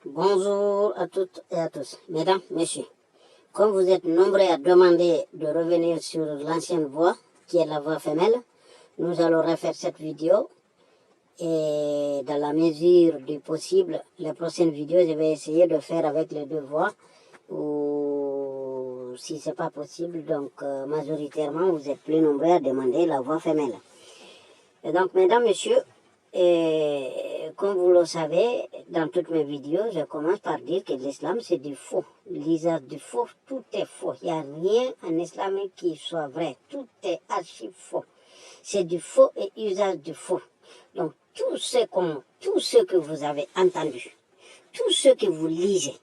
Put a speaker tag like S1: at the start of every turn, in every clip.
S1: Bonjour à toutes et à tous. Mesdames, messieurs, comme vous êtes nombreux à demander de revenir sur l'ancienne voix, qui est la voix femelle, nous allons refaire cette vidéo. Et dans la mesure du possible, les prochaines vidéos, je vais essayer de faire avec les deux voix. Ou si c'est pas possible, donc majoritairement, vous êtes plus nombreux à demander la voix femelle. Et donc, mesdames, messieurs, et comme vous le savez, dans toutes mes vidéos, je commence par dire que l'islam, c'est du faux. L'usage du faux, tout est faux. Il n'y a rien en islam qui soit vrai. Tout est archi faux. C'est du faux et usage du faux. Donc, tout ce que vous avez entendu, tout ce que vous lisez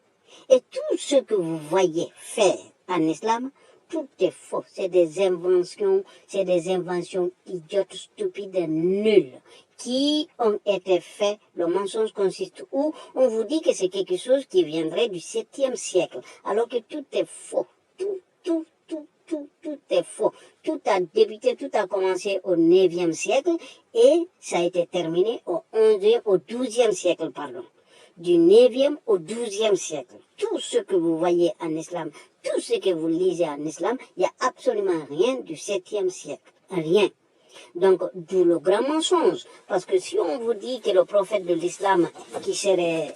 S1: et tout ce que vous voyez faire en islam, tout est faux. C'est des inventions idiotes, stupides, nulles, qui ont été faites. Le mensonge consiste où on vous dit que c'est quelque chose qui viendrait du 7e siècle, alors que tout est faux. Tout est faux. Tout a débuté, tout a commencé au 9e siècle et ça a été terminé au 12e siècle, pardon. Du 9e au 12e siècle. Tout ce que vous voyez en islam, tout ce que vous lisez en islam, il n'y a absolument rien du 7e siècle. Rien. Donc, d'où le grand mensonge. Parce que si on vous dit que le prophète de l'islam qui serait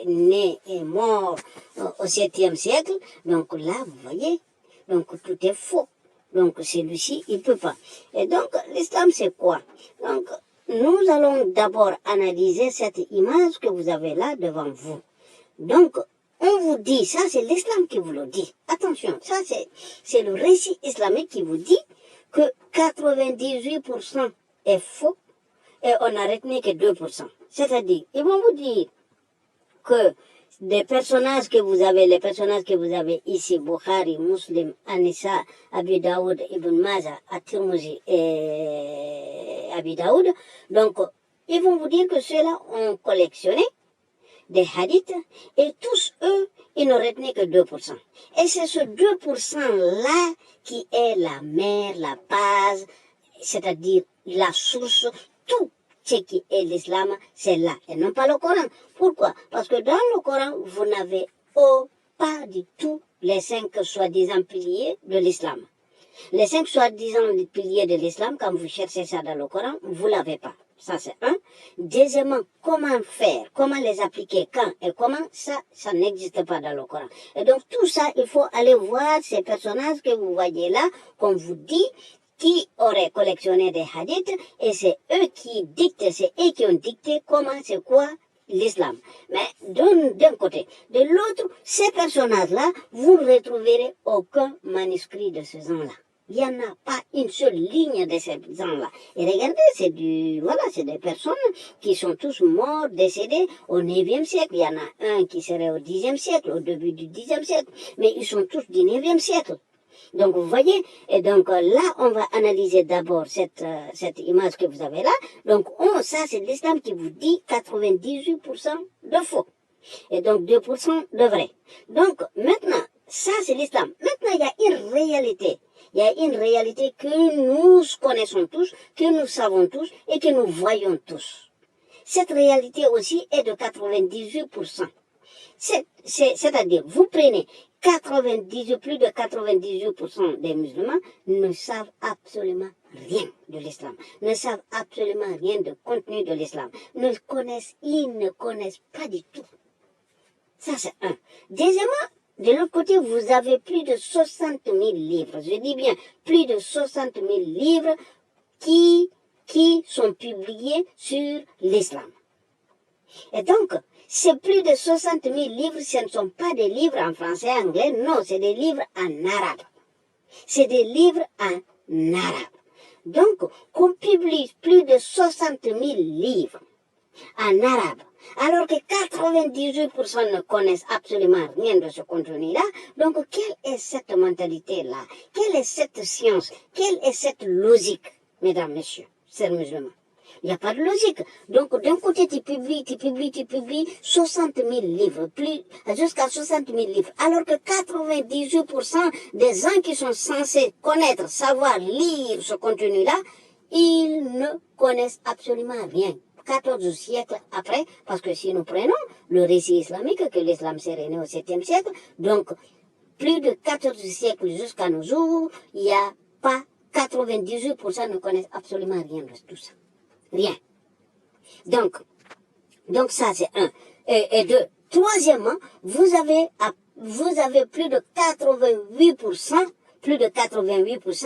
S1: né et mort au 7e siècle, donc là, vous voyez, donc tout est faux. Donc, celui-ci, il ne peut pas. Et donc, l'islam, c'est quoi? Donc, nous allons d'abord analyser cette image que vous avez là devant vous. Donc, on vous dit, ça c'est l'islam qui vous le dit. Attention, ça c'est le récit islamique qui vous dit que 98% est faux et on n'a retenu que 2%. C'est-à-dire, ils vont vous dire que les personnages que vous avez ici, Bukhari, Muslim, Anissa, Abi Daoud, Ibn Majah, At-Tirmidhi et Abi Daoud, donc ils vont vous dire que ceux-là ont collectionné des hadiths, et tous eux, ils ne retenaient que 2%. Et c'est ce 2%-là qui est la mère, la base, c'est-à-dire la source, tout ce qui est l'islam, c'est là, et non pas le Coran. Pourquoi? Parce que dans le Coran, vous n'avez pas du tout les 5 soi-disant piliers de l'islam. Les 5 soi-disant piliers de l'islam, quand vous cherchez ça dans le Coran, vous l'avez pas. Ça, c'est un. Deuxièmement, comment faire, comment les appliquer, quand et comment, ça n'existe pas dans le Coran. Et donc, tout ça, il faut aller voir ces personnages que vous voyez là, qu'on vous dit, qui auraient collectionné des hadiths, et c'est eux qui dictent, c'est eux qui ont dicté comment, c'est quoi l'islam. Mais d'un côté. De l'autre, ces personnages-là, vous ne retrouverez aucun manuscrit de ce genre-là. Il n'y en a pas une seule ligne de ces gens-là. Et regardez, c'est des personnes qui sont tous morts, décédés au 9e siècle. Il y en a un qui serait au 10e siècle, au début du 10e siècle. Mais ils sont tous du 9e siècle. Donc, vous voyez, et donc là, on va analyser d'abord cette image que vous avez là. Donc, ça, c'est l'islam qui vous dit 98% de faux. Et donc, 2% de vrai. Donc, maintenant, ça, c'est l'islam. Maintenant, il y a une réalité. Il y a une réalité que nous connaissons tous, que nous savons tous et que nous voyons tous. Cette réalité aussi est de 98%. C'est-à-dire, vous prenez plus de 98% des musulmans ne savent absolument rien de l'islam, ne savent absolument rien de contenu de l'islam, ils ne connaissent pas du tout. Ça, c'est un. Deuxièmement, de l'autre côté, vous avez plus de 60 000 livres, je dis bien plus de 60 000 livres qui sont publiés sur l'islam. Et donc, ces plus de 60 000 livres, ce ne sont pas des livres en français, anglais, non, c'est des livres en arabe. C'est des livres en arabe. Donc, qu'on publie plus de 60 000 livres en arabe, alors que 98% ne connaissent absolument rien de ce contenu-là. Donc, quelle est cette mentalité-là? Quelle est cette science? Quelle est cette logique, mesdames, messieurs, chers musulmans? Il n'y a pas de logique. Donc, d'un côté, tu publies 60 000 livres, jusqu'à 60 000 livres, alors que 98% des gens qui sont censés connaître, savoir lire ce contenu-là, ils ne connaissent absolument rien. 14 siècles après, parce que si nous prenons le récit islamique, que l'islam s'est né au 7e siècle, donc plus de 14 siècles jusqu'à nos jours, il n'y a pas 98% ne connaissent absolument rien de tout ça. Rien. Donc ça c'est un. Et deux, troisièmement, vous avez plus de 88%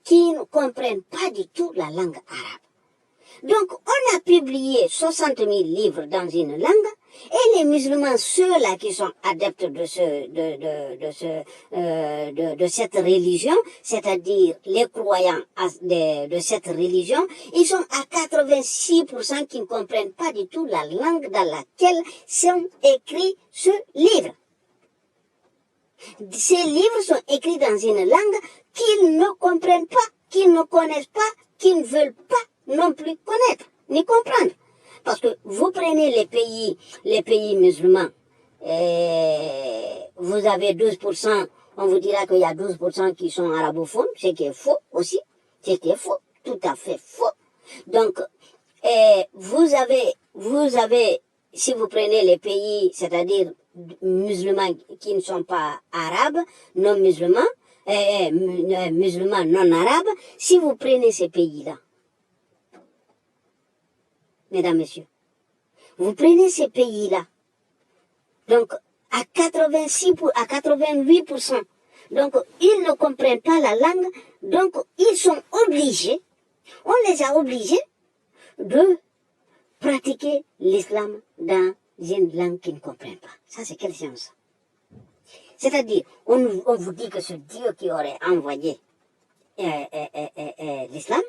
S1: qui ne comprennent pas du tout la langue arabe. Donc, on a publié 60 000 livres dans une langue, et les musulmans, ceux-là qui sont adeptes de cette religion, c'est-à-dire les croyants de cette religion, ils sont à 86% qui ne comprennent pas du tout la langue dans laquelle sont écrits ce livre. Ces livres sont écrits dans une langue qu'ils ne comprennent pas, qu'ils ne connaissent pas, qu'ils ne veulent pas non plus connaître, ni comprendre. Parce que vous prenez les pays musulmans, vous avez 12%, on vous dira qu'il y a 12% qui sont arabophones, ce qui est faux aussi, ce qui est faux, tout à fait faux. Donc, vous avez, si vous prenez les pays, c'est-à-dire musulmans qui ne sont pas arabes, non musulmans, musulmans non arabes, si vous prenez ces pays-là, mesdames, messieurs, vous prenez ces pays-là, donc à 88%, donc ils ne comprennent pas la langue, donc ils sont obligés, on les a obligés de pratiquer l'islam dans une langue qu'ils ne comprennent pas. Ça, c'est quelle science? C'est-à-dire, on vous dit que ce Dieu qui aurait envoyé l'islam,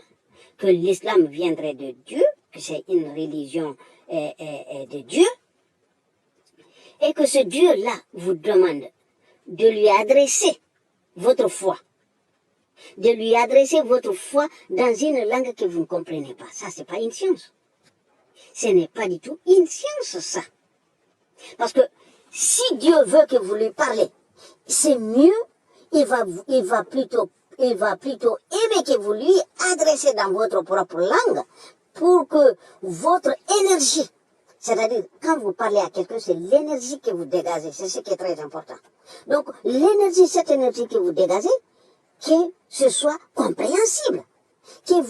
S1: que l'islam viendrait de Dieu, que c'est une religion de Dieu, et que ce Dieu-là vous demande de lui adresser votre foi, de lui adresser votre foi dans une langue que vous ne comprenez pas. Ça, c'est pas une science. Ce n'est pas du tout une science, ça. Parce que si Dieu veut que vous lui parlez, c'est mieux, il va plutôt aimer que vous lui adressez dans votre propre langue pour que votre énergie, c'est-à-dire quand vous parlez à quelqu'un, c'est l'énergie que vous dégagez, c'est ce qui est très important. Donc l'énergie, cette énergie que vous dégagez, que ce soit compréhensible, que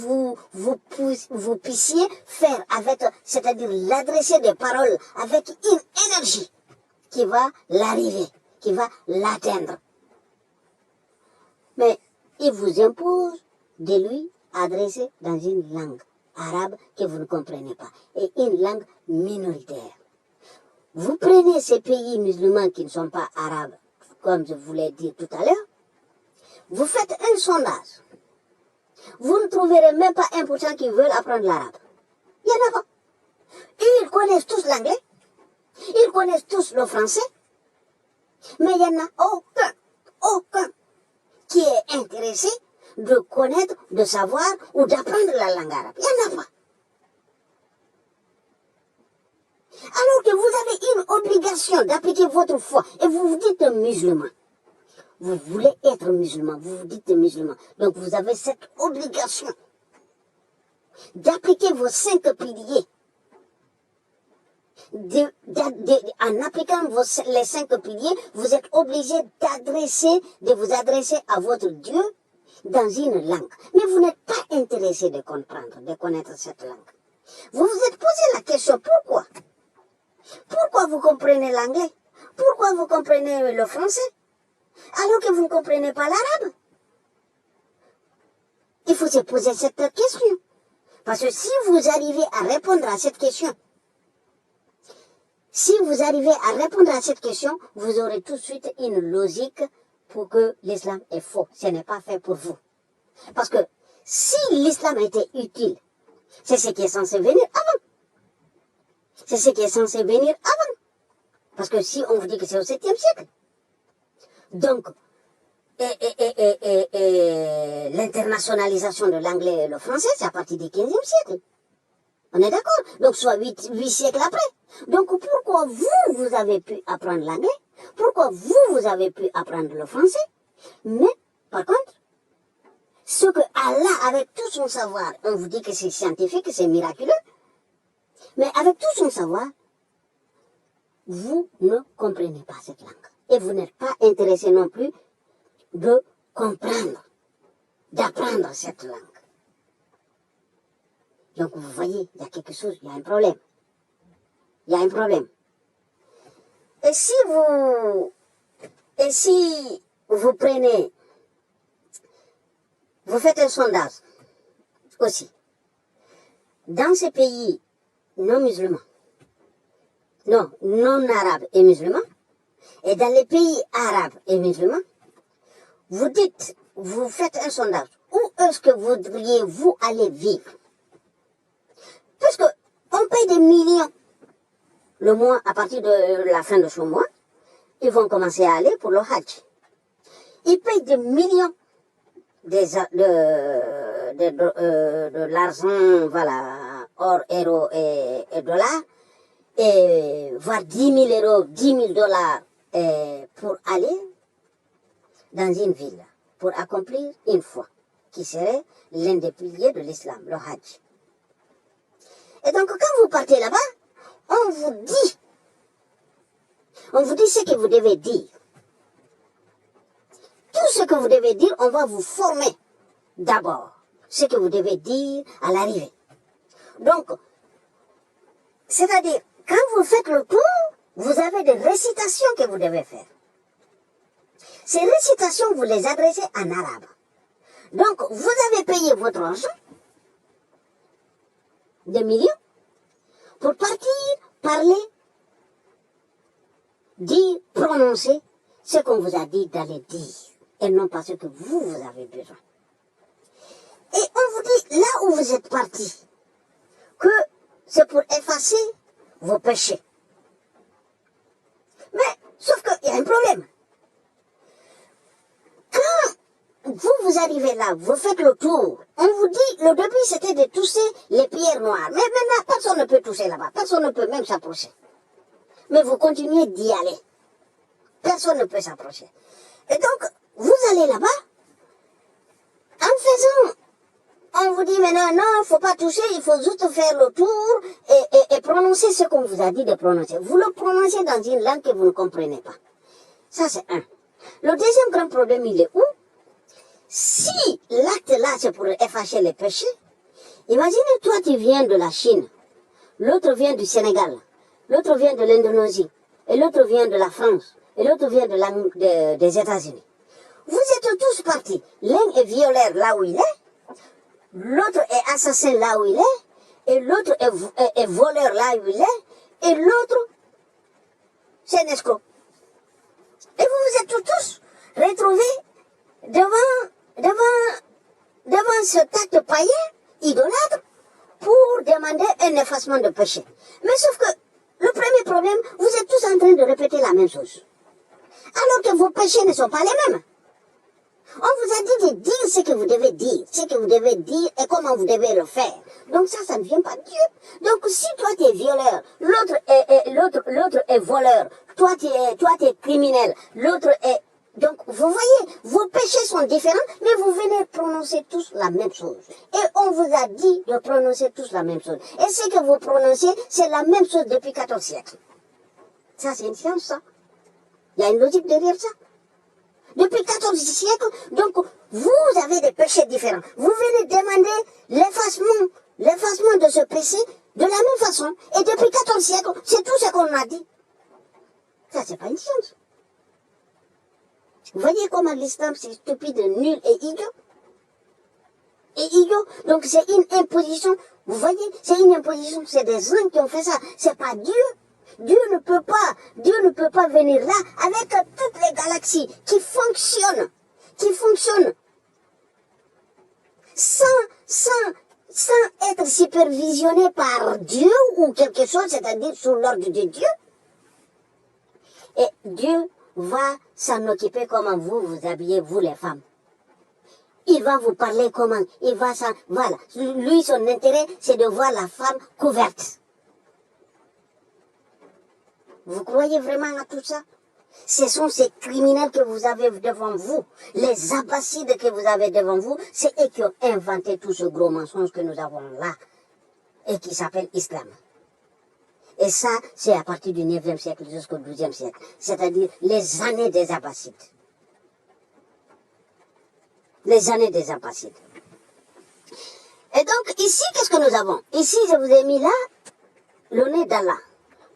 S1: vous puissiez faire avec, c'est-à-dire l'adresser des paroles avec une énergie qui va l'arriver, qui va l'atteindre. Mais il vous impose de lui adresser dans une langue arabe que vous ne comprenez pas, et une langue minoritaire. Vous prenez ces pays musulmans qui ne sont pas arabes, comme je vous l'ai dit tout à l'heure, vous faites un sondage. Vous ne trouverez même pas 1% qui veulent apprendre l'arabe. Il n'y en a pas. Ils connaissent tous l'anglais, ils connaissent tous le français, mais il n'y en a aucun qui est intéressé de connaître, de savoir ou d'apprendre la langue arabe. Il n'y en a pas. Alors que vous avez une obligation d'appliquer votre foi et vous vous dites musulman. Vous voulez être musulman, vous vous dites musulman. Donc vous avez cette obligation d'appliquer vos 5 piliers. En appliquant les 5 piliers, vous êtes obligé de vous adresser à votre Dieu dans une langue. Mais vous n'êtes pas intéressé de comprendre, de connaître cette langue. Vous vous êtes posé la question, pourquoi? Pourquoi vous comprenez l'anglais? Pourquoi vous comprenez le français? Alors que vous ne comprenez pas l'arabe? Il faut se poser cette question. Parce que si vous arrivez à répondre à cette question, vous aurez tout de suite une logique pour que l'islam est faux. Ce n'est pas fait pour vous. Parce que si l'islam était utile, c'est ce qui est censé venir avant. C'est ce qui est censé venir avant. Parce que si on vous dit que c'est au 7e siècle. Donc, l'internationalisation de l'anglais et le français, c'est à partir du 15e siècle. On est d'accord? Donc, soit 8 siècles après. Donc, pourquoi vous avez pu apprendre l'anglais? Pourquoi vous avez pu apprendre le français? Mais, par contre, ce que Allah, avec tout son savoir, on vous dit que c'est scientifique, c'est miraculeux. Mais avec tout son savoir, vous ne comprenez pas cette langue. Et vous n'êtes pas intéressé non plus de comprendre, d'apprendre cette langue. Donc vous voyez, il y a quelque chose, il y a un problème. Il y a un problème. Et si vous prenez, vous faites un sondage aussi, dans ces pays non musulmans, non arabes et musulmans, et dans les pays arabes et musulmans, vous dites, vous faites un sondage, où est-ce que voudriez-vous aller vivre? Parce qu'on paye des millions le mois, à partir de la fin de ce mois, ils vont commencer à aller pour le Hajj. Ils payent des millions de l'argent, voilà, or, euro et dollars, et voire 10 000 euros, 10 000 dollars pour aller dans une ville, pour accomplir une foi, qui serait l'un des piliers de l'islam, le Hajj. Et donc, quand vous partez là-bas, on vous dit ce que vous devez dire. Tout ce que vous devez dire, on va vous former d'abord. Ce que vous devez dire à l'arrivée. Donc, c'est-à-dire, quand vous faites le tour, vous avez des récitations que vous devez faire. Ces récitations, vous les adressez en arabe. Donc, vous avez payé votre argent, des millions, pour partir, parler, dire, prononcer ce qu'on vous a dit d'aller dire, et non pas ce que vous avez besoin. Et on vous dit, là où vous êtes parti, que c'est pour effacer vos péchés. Mais, sauf qu'il y a un problème. Quand vous arrivez là, vous faites le tour, on vous dit, le début c'était de toucher les pierres noires. Mais maintenant, personne ne peut toucher là-bas, personne ne peut même s'approcher. Mais vous continuez d'y aller. Personne ne peut s'approcher. Et donc, vous allez là-bas, en faisant, on vous dit maintenant, non, il ne faut pas toucher, il faut juste faire le tour et prononcer ce qu'on vous a dit de prononcer. Vous le prononcez dans une langue que vous ne comprenez pas. Ça, c'est un. Le deuxième grand problème, il est où? Si l'acte là, c'est pour effacer les péchés, imaginez, toi, tu viens de la Chine, l'autre vient du Sénégal, l'autre vient de l'Indonésie, et l'autre vient de la France, et l'autre vient des États-Unis. Vous êtes tous partis. L'un est violeur là où il est, l'autre est assassin là où il est, et l'autre est voleur là où il est, et l'autre, c'est un escroc. Et vous vous êtes tous retrouvés devant cet acte païen, idolâtre, pour demander un effacement de péché. Mais sauf que, le premier problème, vous êtes tous en train de répéter la même chose. Alors que vos péchés ne sont pas les mêmes. On vous a dit de dire ce que vous devez dire et comment vous devez le faire. Donc ça ne vient pas de Dieu. Donc si toi tu es violeur, l'autre est voleur, toi tu es criminel, l'autre est... Donc vous voyez, vos péchés sont différents, mais vous venez prononcer tous la même chose. Et on vous a dit de prononcer tous la même chose. Et ce que vous prononcez, c'est la même chose depuis 14 siècles. Ça c'est une science, ça. Il y a une logique derrière ça. Depuis 14 siècles, donc vous avez des péchés différents. Vous venez demander l'effacement de ce péché de la même façon. Et depuis 14 siècles, c'est tout ce qu'on a dit. Ça, c'est pas une science. Vous voyez comment l'islam, c'est stupide, nul et idiot? Et idiot. Donc c'est une imposition. Vous voyez, c'est une imposition. C'est des gens qui ont fait ça. C'est pas Dieu. Dieu ne peut pas venir là avec toutes les galaxies qui fonctionnent sans être supervisionné par Dieu ou quelque chose, c'est-à-dire sous l'ordre de Dieu. Et Dieu va s'en occuper comment vous habillez, vous les femmes. Il va vous parler comment, voilà. Lui, son intérêt, c'est de voir la femme couverte. Vous croyez vraiment à tout ça? Ce sont ces criminels que vous avez devant vous, les abbassides que vous avez devant vous, c'est eux qui ont inventé tout ce gros mensonge que nous avons là, et qui s'appelle islam. Et ça, c'est à partir du 9e siècle jusqu'au 12e siècle. C'est-à-dire les années des Abbassides. Les années des Abbassides. Et donc, ici, qu'est-ce que nous avons? Ici, je vous ai mis là le nez d'Allah.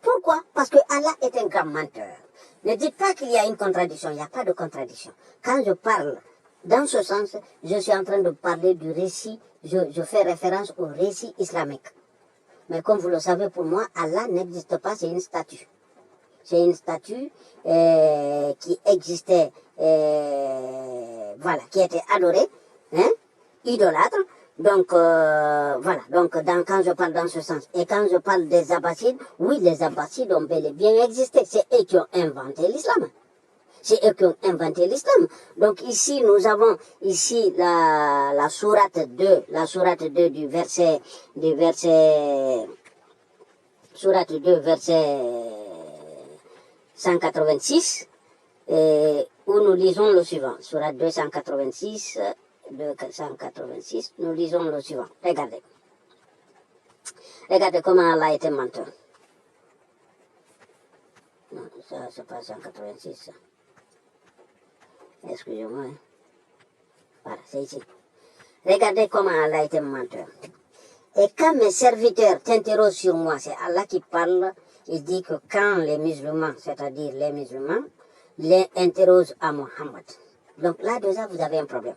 S1: Pourquoi? Parce que Allah est un grand menteur. Ne dites pas qu'il y a une contradiction. Il n'y a pas de contradiction. Quand je parle dans ce sens, je suis en train de parler du récit. Je fais référence au récit islamique. Mais comme vous le savez, pour moi, Allah n'existe pas, c'est une statue. C'est une statue qui existait, voilà, qui était adorée, hein, idolâtre. Donc, voilà, donc quand je parle dans ce sens, et quand je parle des Abbassides, oui, les Abbassides ont bel et bien existé. C'est eux qui ont inventé l'islam. C'est eux qui ont inventé l'islam. Donc ici, nous avons ici la sourate 2 sourate 2, verset 186, où nous lisons le suivant. Sourate 286, nous lisons le suivant. Regardez. Regardez comment Allah était menteur. Non, ça, c'est pas 186, ça. Excusez-moi. Hein. Voilà, c'est ici. Regardez comment Allah était menteur. Et quand mes serviteurs t'interrogent sur moi, c'est Allah qui parle, il dit que quand les musulmans, c'est-à-dire les musulmans, les interrogent à Mohammed. Donc là, déjà, vous avez un problème.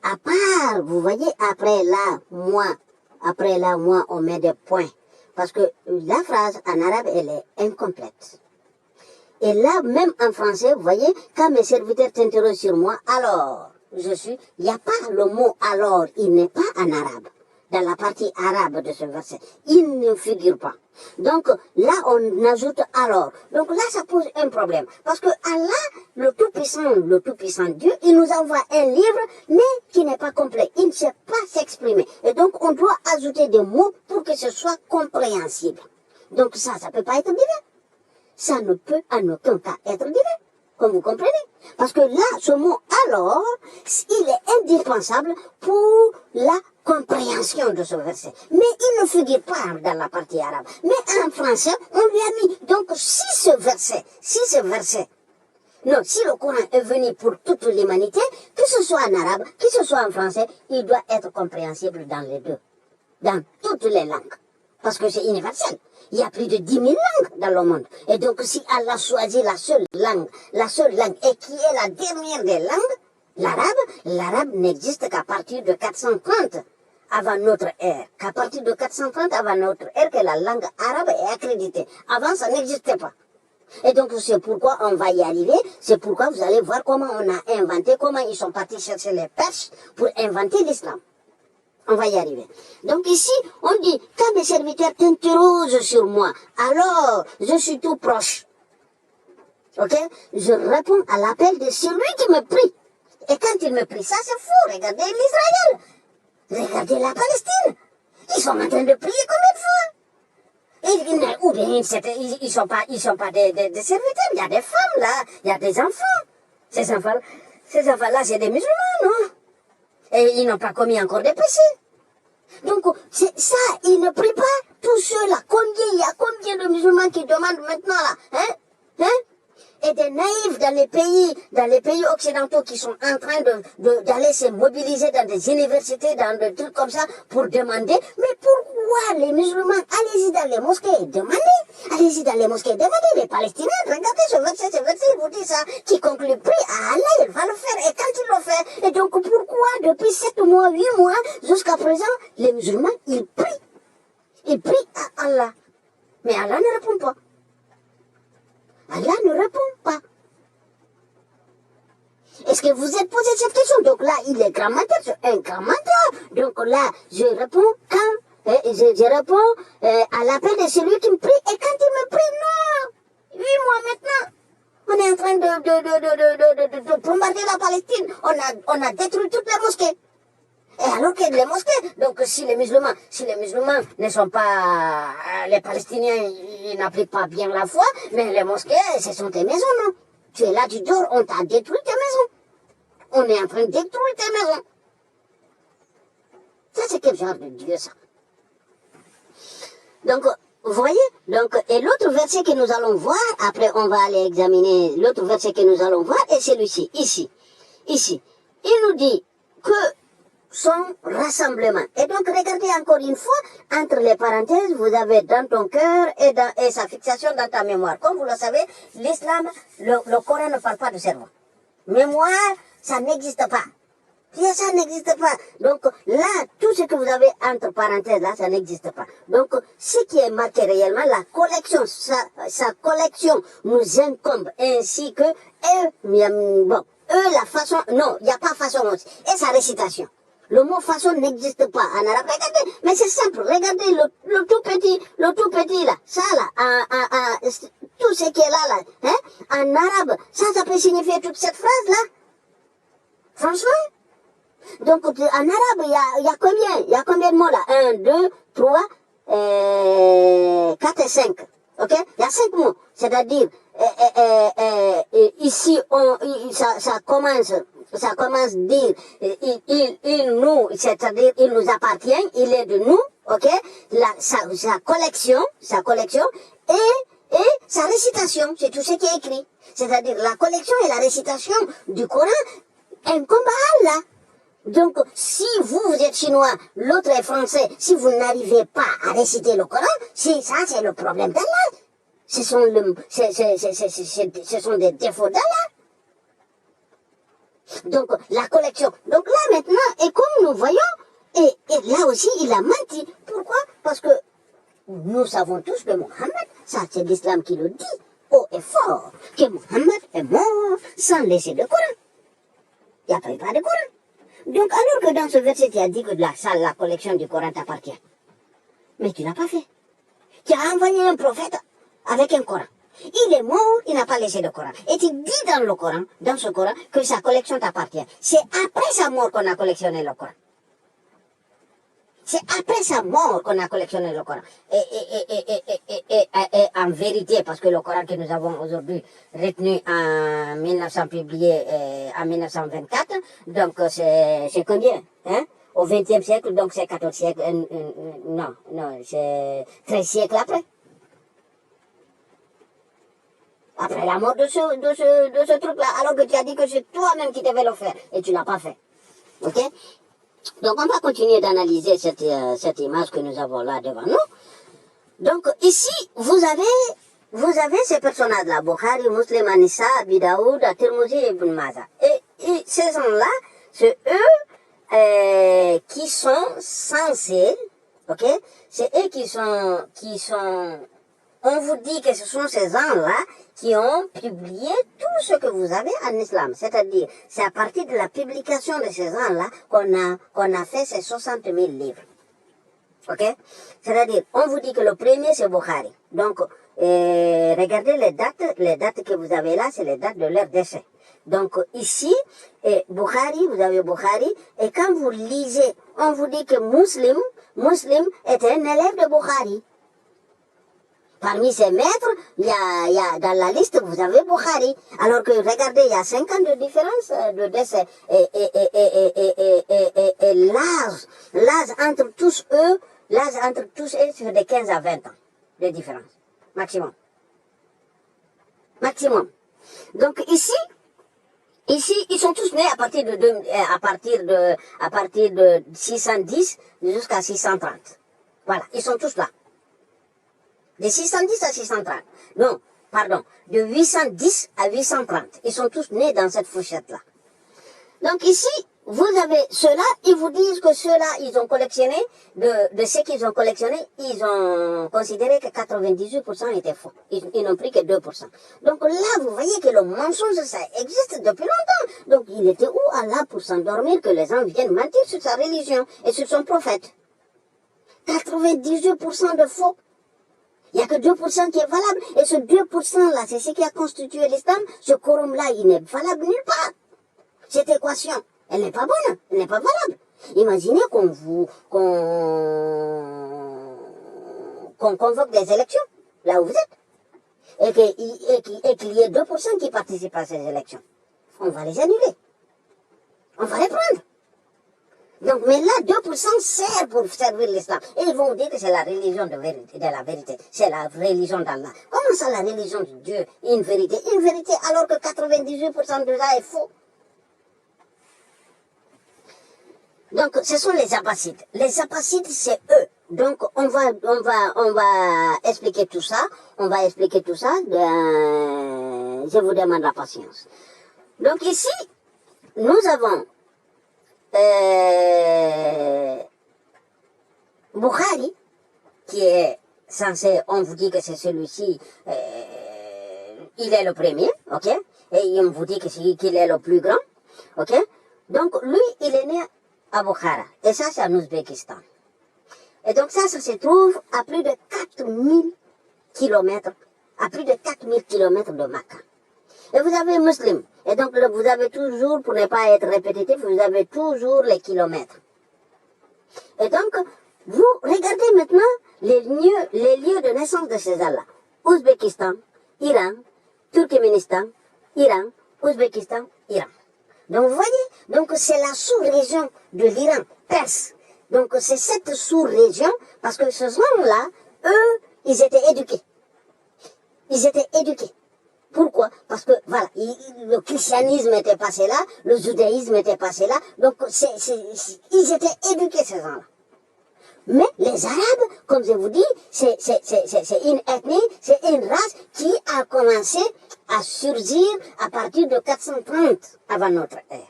S1: À part, vous voyez, après là, moi, on met des points. Parce que la phrase en arabe, elle est incomplète. Et là, même en français, vous voyez, quand mes serviteurs t'interrogent sur moi, alors, il n'y a pas le mot alors, il n'est pas en arabe. Dans la partie arabe de ce verset, il ne figure pas. Donc là, on ajoute alors. Donc là, ça pose un problème. Parce que Allah, le Tout-Puissant Dieu, il nous envoie un livre, mais qui n'est pas complet. Il ne sait pas s'exprimer. Et donc, on doit ajouter des mots pour que ce soit compréhensible. Donc ça ne peut pas être divin. Ça ne peut en aucun cas être divin. Comme vous comprenez. Parce que là, ce mot alors, il est indispensable pour la compréhension de ce verset. Mais il ne figure pas dans la partie arabe. Mais en français, on lui a mis. Donc, si le Coran est venu pour toute l'humanité, que ce soit en arabe, que ce soit en français, il doit être compréhensible dans les deux. Dans toutes les langues. Parce que c'est universel. Il y a plus de 10 000 langues dans le monde. Et donc, si Allah choisit la seule langue, et qui est la dernière des langues, l'arabe n'existe qu'à partir de 430 avant notre ère. Qu'à partir de 430 avant notre ère que la langue arabe est accréditée. Avant, ça n'existait pas. Et donc, c'est pourquoi on va y arriver. C'est pourquoi vous allez voir comment on a inventé, comment ils sont partis chercher les Perses pour inventer l'islam. On va y arriver. Donc ici, on dit, quand mes serviteurs t'interrogent sur moi, alors je suis tout proche. Ok? Je réponds à l'appel de celui qui me prie. Et quand il me prie, ça c'est fou. Regardez l'Israël. Regardez la Palestine. Ils sont en train de prier combien de fois? Ou bien ils sont pas des serviteurs. Il y a des femmes là, il y a des enfants. Ces enfants-là, c'est des musulmans, non? Et ils n'ont pas commis encore des péchés. Donc, c'est ça, ils ne prient pas. Tous ceux-là, il y a combien de musulmans qui demandent maintenant là, hein? Et des naïfs dans les pays occidentaux qui sont en train d'aller se mobiliser dans des universités, dans des trucs comme ça, pour demander, mais pourquoi les musulmans, allez-y dans les mosquées, demandez, les Palestiniens, regardez ce verset, il vous dit ça, quiconque le prie à Allah, il va le faire, et quand il le fait, et donc pourquoi depuis 7 mois, 8 mois, jusqu'à présent, les musulmans, ils prient à Allah, mais Allah ne répond pas. Allah ne répond pas. Est-ce que vous êtes posé cette question? Donc là, il est grand menteur, c'est un grand menteur. Donc là, je réponds je réponds à l'appel de celui qui me prie. Et quand il me prie, non, 8 mois maintenant, on est en train de bombarder la Palestine. On a détruit toutes les mosquées. Et alors que les mosquées, donc si les musulmans ne sont pas, les Palestiniens, ils n'appliquent pas bien la foi, mais les mosquées, ce sont tes maisons, non? Tu es là, tu dors, on t'a détruit tes maisons. On est en train de détruire tes maisons. Ça, c'est quel genre de Dieu, ça? Donc, vous voyez? Donc, et l'autre verset que nous allons voir, après on va aller examiner l'autre verset que nous allons voir, et celui-ci, ici. Ici. Il nous dit que son rassemblement. Et donc, regardez encore une fois, entre les parenthèses, vous avez dans ton cœur et sa fixation dans ta mémoire. Comme vous le savez, l'islam, le Coran ne parle pas de cerveau. Mémoire, ça n'existe pas. Ça n'existe pas. Donc là, tout ce que vous avez entre parenthèses, là, ça n'existe pas. Donc, ce qui est marqué réellement, la collection, sa collection nous incombe, ainsi que, la façon, non, il n'y a pas façon aussi, et sa récitation. Le mot façon n'existe pas en arabe. Regardez, mais c'est simple, regardez le tout petit là, ça là, tout ce qui est là, hein, en arabe, ça peut signifier toute cette phrase là. Franchement. Donc, en arabe, il y a combien? Il y a combien de mots là? 1, 2, 3, 4 et 5. Ok? Il y a 5 mots. C'est-à-dire, ici, ça commence dire, il nous, c'est-à-dire, il nous appartient, il est de nous, ok? Sa collection, et sa récitation, c'est tout ce qui est écrit. C'est-à-dire, la collection et la récitation du Coran incombe à Allah. Donc, si vous êtes chinois, l'autre est français, si vous n'arrivez pas à réciter le Coran, ça c'est le problème d'Allah. Ce sont des défauts d'Allah. Donc, la collection. Donc là maintenant, et comme nous voyons, et là aussi il a menti. Pourquoi? Parce que nous savons tous que Mohammed, ça c'est l'islam qui le dit, haut et fort, que Mohammed est mort sans laisser de Coran. Il n'y a pas de Coran. Donc, alors que dans ce verset, tu as dit que la collection du Coran t'appartient. Mais tu n'as pas fait. Tu as envoyé un prophète avec un Coran. Il est mort, il n'a pas laissé le Coran. Et tu dis dans ce Coran, que sa collection t'appartient. C'est après sa mort qu'on a collectionné le Coran. C'est après sa mort qu'on a collectionné le Coran. Et en vérité, parce que le Coran que nous avons aujourd'hui retenu en 1900, publié en 1924, donc c'est combien, hein? Au XXe siècle, donc c'est 14 siècles, non, c'est 13 siècles après. Après la mort de ce truc-là, alors que tu as dit que c'est toi-même qui devais le faire, et tu l'as pas fait. Ok? Donc, on va continuer d'analyser cette image que nous avons là devant nous. Donc, ici, vous avez ces personnages-là, Bukhari, Muslim, Anissa, Abi Daoud, Tirmidhi et Ibn Majah. Et ces gens-là, c'est eux qui sont censés, ok? C'est eux qui sont, on vous dit que ce sont ces gens-là qui ont publié tout ce que vous avez en islam. C'est-à-dire, c'est à partir de la publication de ces gens-là qu'on a fait ces 60 000 livres. Ok? C'est-à-dire, on vous dit que le premier, c'est Bukhari. Donc, regardez les dates que vous avez là, c'est les dates de leur décès. Donc, ici, Bukhari, vous avez Bukhari, et quand vous lisez, on vous dit que Muslim était un élève de Bukhari. Parmi ses maîtres, il y a dans la liste, vous avez Bukhari. Alors que, regardez, il y a 5 ans de différence de décès. Et l'âge entre tous eux, c'est de 15 à 20 ans de différence. Maximum. Donc ici, ils sont tous nés à partir de 610 jusqu'à 630. Voilà, ils sont tous là. De 610 à 630. Non, pardon. De 810 à 830. Ils sont tous nés dans cette fourchette-là. Donc ici, vous avez ceux-là, ils vous disent que ceux-là, ils ont collectionné, de ce qu'ils ont collectionné, ils ont considéré que 98% étaient faux. Ils n'ont pris que 2%. Donc là, vous voyez que le mensonge, ça existe depuis longtemps. Donc il était où Allah pour s'endormir que les gens viennent mentir sur sa religion et sur son prophète? 98% de faux. Il n'y a que 2% qui est valable. Et ce 2% là, c'est ce qui a constitué l'islam. Ce quorum là, il n'est valable nulle part. Cette équation, elle n'est pas bonne, elle n'est pas valable. Imaginez qu'on convoque des élections, là où vous êtes, et qu'il y ait 2% qui participent à ces élections. On va les annuler. On va les prendre. Donc, mais là, 2% sert pour servir l'islam. Et ils vont dire que c'est la religion de la vérité. C'est la religion d'Allah. Comment ça, la religion de Dieu, une vérité? Une vérité alors que 98% de ça est faux. Donc, ce sont les Abbassides. Les Abbassides, c'est eux. Donc, on va expliquer tout ça. On va expliquer tout ça. Je vous demande la patience. Donc, ici, nous avons Bukhari, qui est censé, on vous dit que c'est celui-ci, il est le premier, ok? Et on vous dit qu'il est le plus grand, ok? Donc, lui, il est né à Bukhara. Et ça, c'est en Ouzbékistan. Et donc, ça se trouve à plus de 4000 kilomètres, à plus de 4000 kilomètres de Makkah. Et vous avez Muslim. Et donc, vous avez toujours, pour ne pas être répétitif, vous avez toujours les kilomètres. Et donc, vous regardez maintenant les lieux de naissance de ces Allah. Ouzbékistan, Iran, Turkménistan, Iran, Ouzbékistan, Iran. Donc, vous voyez, donc c'est la sous-région de l'Iran, Perse. Donc, c'est cette sous-région, parce que ce gens-là, eux, ils étaient éduqués. Ils étaient éduqués. Pourquoi? Parce que, voilà, le christianisme était passé là, le judaïsme était passé là, donc ils étaient éduqués, ces gens-là. Mais les Arabes, comme je vous dis, c'est une ethnie, c'est une race qui a commencé à surgir à partir de 430 avant notre ère.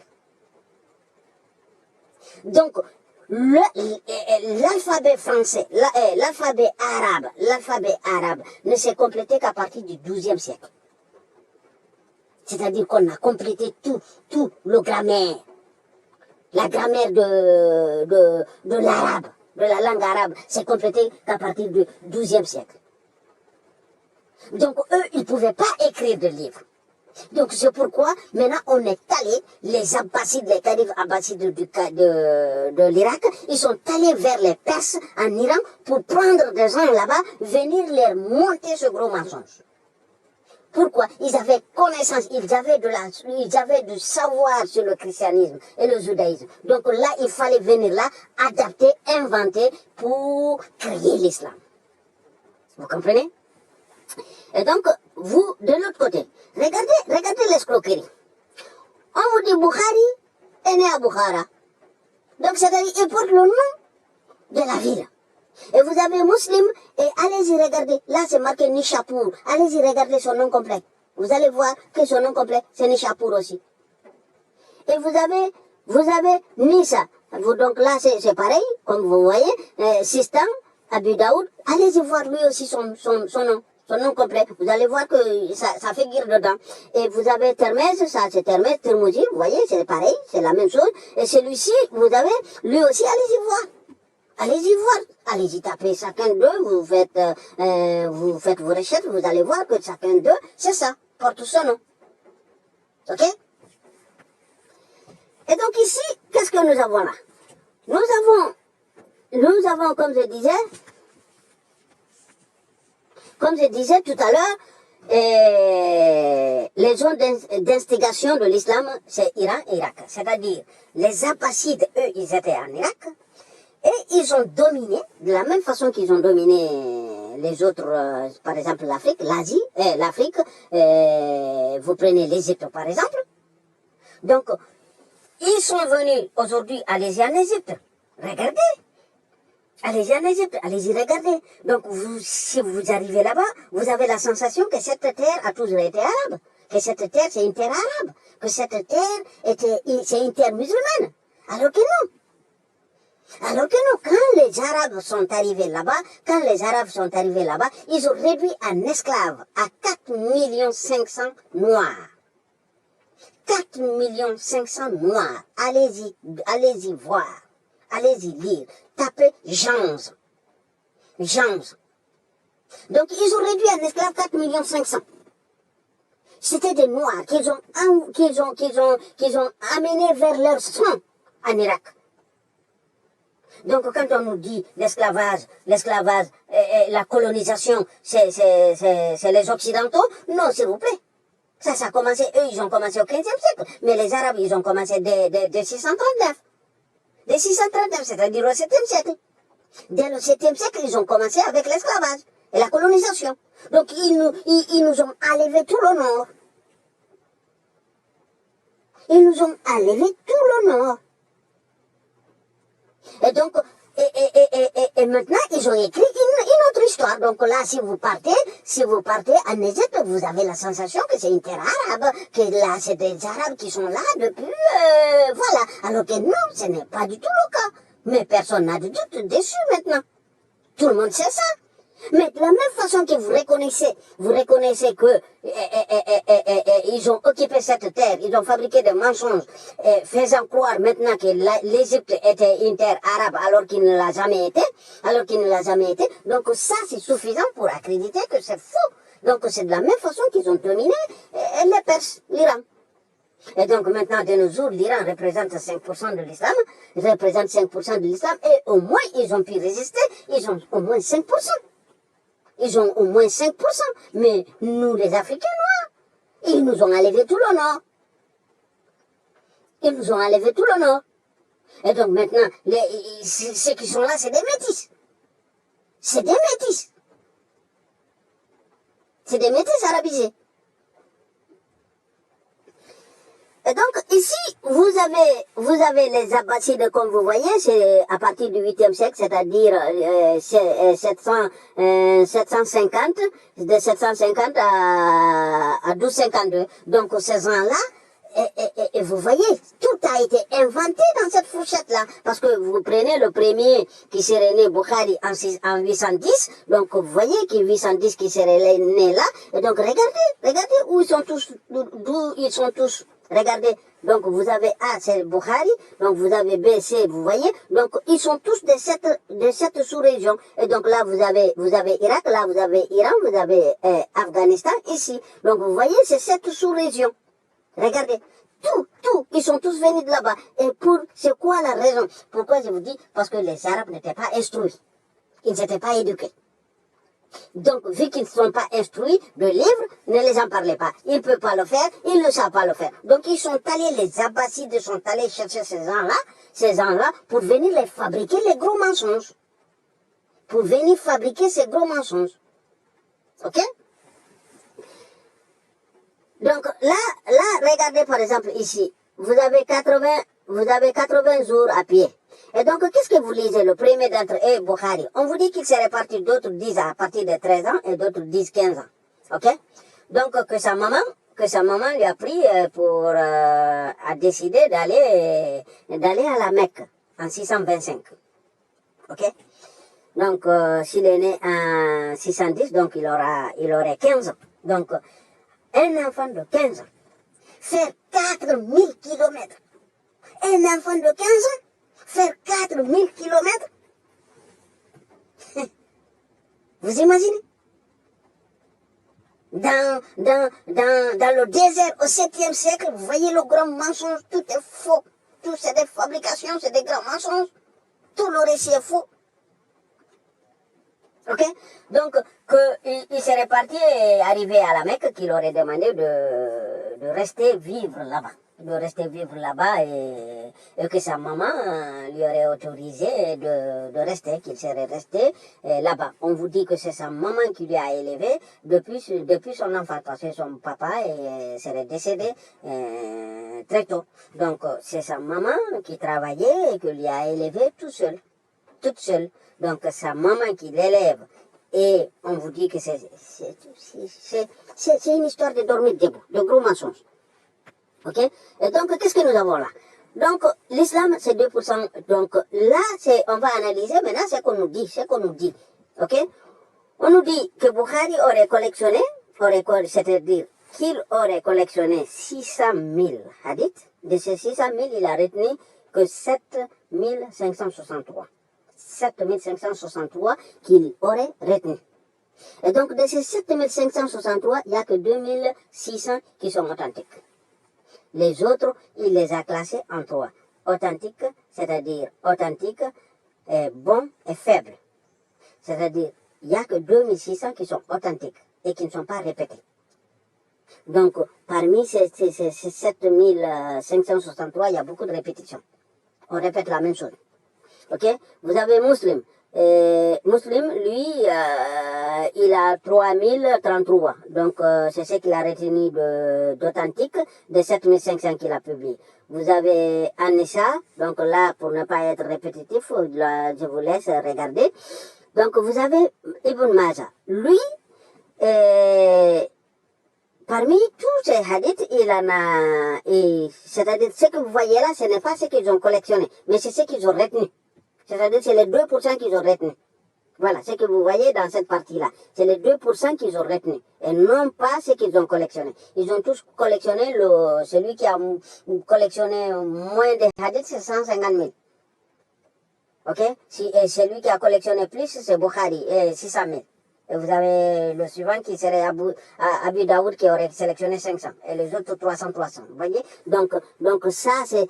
S1: Donc, l'alphabet français, l'alphabet arabe ne s'est complété qu'à partir du XIIe siècle. C'est-à-dire qu'on a complété tout le grammaire. La grammaire de l'arabe, de la langue arabe, s'est complétée qu'à partir du XIIe siècle. Donc eux, ils ne pouvaient pas écrire de livres. Donc c'est pourquoi maintenant on est allé, les Abbassides, les califes Abbassides de l'Irak, ils sont allés vers les Perses en Iran pour prendre des gens là-bas, venir leur monter ce gros mensonge. Pourquoi? Ils avaient connaissance, ils avaient du savoir sur le christianisme et le judaïsme. Donc là, il fallait venir là, adapter, inventer pour créer l'islam. Vous comprenez? Et donc, vous, de l'autre côté, regardez l'escroquerie. On vous dit Bukhari est né à Bukhara. Donc, c'est-à-dire, il porte le nom de la ville. Et vous avez Muslim, et allez-y regarder. Là, c'est marqué Nishapur. Allez-y regarder son nom complet. Vous allez voir que son nom complet, c'est Nishapur aussi. Et vous avez Nisa. Donc là, c'est pareil, comme vous voyez. Sistan, Abu Daoud. Allez-y voir lui aussi son nom. Son nom complet. Vous allez voir que ça fait guire dedans. Et vous avez Termez, ça c'est Termez, Tirmouzi. Vous voyez, c'est pareil, c'est la même chose. Et celui-ci, vous avez, lui aussi, allez-y voir. Allez-y voir, allez-y taper chacun d'eux, vous faites vos recherches, vous allez voir que chacun d'eux, c'est ça, porte son nom. Ok? Et donc ici, qu'est-ce que nous avons là? Nous avons, comme je disais tout à l'heure, les zones d'instigation de l'islam, c'est Iran et Irak. C'est-à-dire, les Abbassides, eux, ils étaient en Irak. Et ils ont dominé, de la même façon qu'ils ont dominé les autres, par exemple l'Afrique, l'Afrique, vous prenez l'Égypte par exemple. Donc, ils sont venus aujourd'hui, allez-y en Égypte, regardez. Allez-y en Égypte, allez-y regarder. Donc, si vous arrivez là-bas, vous avez la sensation que cette terre a toujours été arabe, que cette terre c'est une terre arabe, que cette terre c'est une terre musulmane. Alors que non. Alors que non, quand les Arabes sont arrivés là-bas, ils ont réduit en esclaves à 4 500 000 noirs. 4 500 000 noirs. Allez-y voir. Allez-y lire. Tapez Jans. Donc ils ont réduit en esclaves 4 500 000. C'était des noirs qu'ils ont amenés vers leur sang en Irak. Donc quand on nous dit l'esclavage, la colonisation, c'est les Occidentaux, non s'il vous plaît. Ça a commencé, eux ils ont commencé au 15e siècle, mais les Arabes ils ont commencé dès 639. Dès 639, c'est-à-dire au 7e siècle. Dès le 7e siècle, ils ont commencé avec l'esclavage et la colonisation. Donc, ils nous ont enlevé tout l'honneur. Ils nous ont enlevé tout l'honneur. Et donc, et maintenant, ils ont écrit une autre histoire. Donc là, si vous partez en Égypte, vous avez la sensation que c'est une terre arabe, que là, c'est des Arabes qui sont là depuis, voilà. Alors que non, ce n'est pas du tout le cas. Mais personne n'a de doute dessus maintenant. Tout le monde sait ça. Mais de la même façon que vous reconnaissez que ils ont occupé cette terre, ils ont fabriqué des mensonges, faisant croire maintenant que l'Égypte était une terre arabe alors qu'il ne l'a jamais été, donc ça c'est suffisant pour accréditer que c'est faux. Donc c'est de la même façon qu'ils ont dominé les Perses, l'Iran. Et donc maintenant, de nos jours, l'Iran représente 5% de l'islam, et au moins ils ont pu résister, ils ont au moins 5%. Ils ont au moins 5%. Mais nous, les Africains noirs, ils nous ont enlevé tout l'honneur. Ils nous ont enlevé tout l'honneur. Et donc maintenant, ceux qui sont là, c'est des métis. C'est des métis. C'est des métis arabisés. Et donc ici, vous avez les Abbassides, comme vous voyez, c'est à partir du 8e siècle, c'est-à-dire 750, de 750 à 1252. Donc ces ans-là, et vous voyez, tout a été inventé dans cette fourchette-là. Parce que vous prenez le premier qui serait né, Bukhari, en 810, donc vous voyez qu'il 810 qui serait né là, et donc regardez où ils sont tous, d'où ils sont tous. Regardez, donc vous avez A, c'est Bukhari, donc vous avez B, C, vous voyez, donc ils sont tous de cette sous-région. Et donc là, vous avez Irak, là vous avez Iran, vous avez Afghanistan, ici. Donc vous voyez, c'est cette sous-région. Regardez, tout, ils sont tous venus de là-bas. Et c'est quoi la raison? Pourquoi je vous dis? Parce que les Arabes n'étaient pas instruits. Ils n'étaient pas éduqués. Donc, vu qu'ils ne sont pas instruits, le livre ne les en parlait pas. Ils ne peuvent pas le faire, ils ne savent pas le faire. Donc, ils sont allés, les Abbassides sont allés chercher ces gens-là, pour venir les fabriquer les gros mensonges. Pour venir fabriquer ces gros mensonges. Ok? Donc, là, regardez par exemple ici. Vous avez 80 jours à pied. Et donc, qu'est-ce que vous lisez? Le premier d'entre eux est Bukhari. On vous dit qu'il s'est réparti, d'autres disent à partir de 13 ans et d'autres disent 15 ans. Ok? Donc, que sa maman lui a pris a décidé d'aller à la Mecque en 625. Ok? Donc, s'il est né en 610, donc il aurait 15 ans. Donc, un enfant de 15 ans, faire 4000 kilomètres. Un enfant de 15 ans, faire 4000 kilomètres. Vous imaginez? Dans le désert au 7e siècle, vous voyez le grand mensonge, tout est faux. Tout c'est des fabrications, c'est des grands mensonges. Tout le récit est faux. Ok? Donc, qu'il serait parti et arrivé à la Mecque, qu'il aurait demandé de rester vivre là-bas. Et que sa maman lui aurait autorisé de rester, qu'il serait resté là-bas. On vous dit que c'est sa maman qui lui a élevé depuis son enfance, parce que son papa serait décédé très tôt. Donc, c'est sa maman qui travaillait et qui lui a élevé toute seule. Donc, sa maman qui l'élève, et on vous dit que c'est une histoire de dormir debout, de gros mensonges. Ok? Et donc, qu'est-ce que nous avons là? Donc, l'islam, c'est 2%. Donc, là, on va analyser maintenant ce qu'on nous dit. Ok? On nous dit que Bukhari aurait collectionné, c'est-à-dire qu'il aurait collectionné 600 000 hadiths. De ces 600 000, il a retenu que 7 563. 7563 qu'il aurait retenu. Et donc, de ces 7563, il n'y a que 2600 qui sont authentiques. Les autres, il les a classés en 3. Authentique, c'est-à-dire authentique, bon et faible. C'est-à-dire, il n'y a que 2600 qui sont authentiques et qui ne sont pas répétés. Donc, parmi ces 7563, il y a beaucoup de répétitions. On répète la même chose. Ok? Vous avez Muslim. Muslim, lui, il a 3033. Donc, c'est ce qu'il a retenu d'authentique, de 7500 qu'il a publié. Vous avez Anissa, donc là, pour ne pas être répétitif, là, je vous laisse regarder. Donc, vous avez Ibn Majah. Lui, parmi tous ces hadiths, il en a, c'est-à-dire ce que vous voyez là, ce n'est pas ce qu'ils ont collectionné, mais c'est ce qu'ils ont retenu. C'est-à-dire c'est les 2% qu'ils ont retenu. Voilà, ce que vous voyez dans cette partie-là. C'est les 2% qu'ils ont retenu. Et non pas ce qu'ils ont collectionné. Ils ont tous collectionné, celui qui a collectionné moins de hadiths, c'est 150 000. Ok? Et celui qui a collectionné plus, c'est Bukhari, 600 000. Et vous avez le suivant qui serait Abu Daoud qui aurait sélectionné 500. Et les autres 300. Vous voyez? Donc ça, c'est